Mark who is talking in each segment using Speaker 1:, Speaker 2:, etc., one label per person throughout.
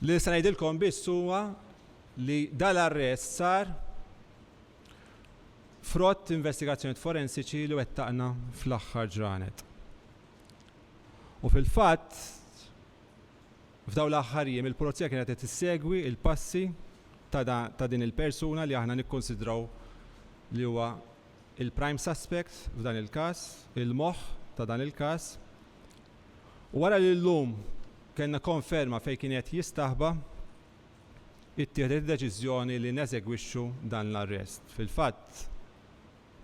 Speaker 1: Li se ngħidilkom biss huwa li dal-arrest sar frott investigazzjonijiet forensiċi li wettaqna fl-aħħar ġranet. U fil-fatt, f'dawn l-aħħar jiem il-pulizija kienet qed tissegwi il-passi ta' din il-persuna li aħna nikkonsidraw li huwa il-prime suspect f'dan il-każ, il-moħħ ta' dan il-każ. U wara li llum kellna konferma fejn kien qed jistaħba, ittieħdet id-deċiżjoni li neżegwixxu dan l-arrest. Fil-fatt,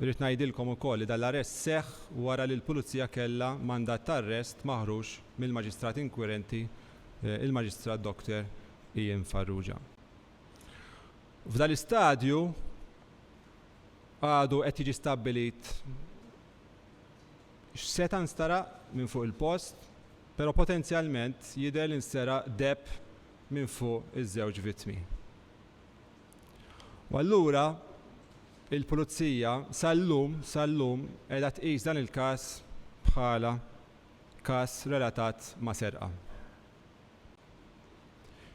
Speaker 1: irrid ngħidilkom ukoll li dan l-arrest seħħ wara li l-pulizija kellha mandat ta' arrest maħruġ mill-maġistrat inkwirenti il-maġistrat Dr. Ian Farrugia. F'dan l-istadju għadu qed jiġi stabbilit x'seta nstaraq minn fuq il-post, però potenzjalment jidher li nstaraq deb minn fuq iż-żewġ vittmi. U allura il-pulizija sal-lum qiegħda tqis dan il-każ bħala każ relatat ma' serqa.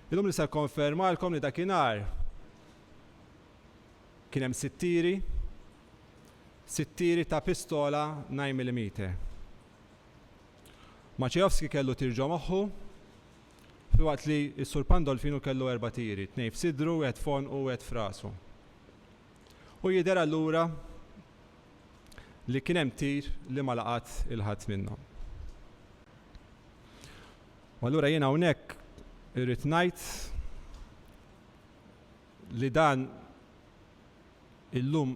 Speaker 1: Illum li se konfermalkom li dakinhar kien hemm sittiri ta' pistola 9mm. Maciejowski kellu tirġa' moħħu filwaqt li s-Sur Pandolfinu kellu 4 tiri, 2 f'sidru, 1 fon u 1 f'rasu. U jidher allura li kien hemm tir li ma laqat il-ħadd minnhom. U allura jiena hawnhekk irrid ngħid li dan illum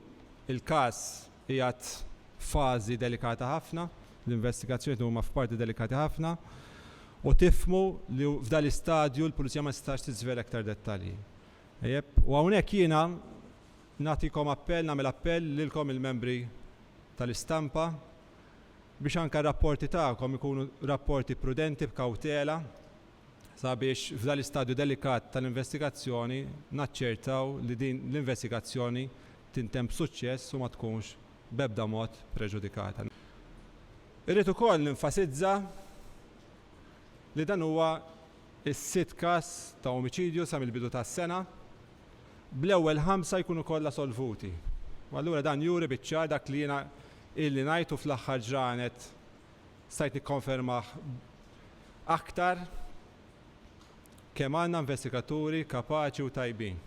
Speaker 1: il-każ qiegħed fażi delikata ħafna, l-investigazzjoni huma f'parti delikati ħafna, u tifhmu li f'dan l-istadju l-pulizija ma tistax tiżvela aktar dettalji. U hawnhekk jiena nagħtikom nagħmel appell lilkom il-membri tal-istampa biex anke r-rapporti tagħkom ikunu rapporti prudenti b'kawtela sabiex f'dan l-istadju delikat tal-investigazzjoni naċċertaw li din l-investigazzjoni tintemm b'suċċess u ma tkunx b'ebda mod preġudikata. Irrid ukoll nenfasizza li dan huwa s-sitt każ ta' omiċidju sa mill-bidu tas-sena, bl-ewwel 5 jkunu kollha solvuti. U allura dan juri biċ-ċar dak li jiena illi ngħidu fl-aħħar ġranet stajt nikkonfermah aktar kemm għandna investigaturi kapaċi u tajbin.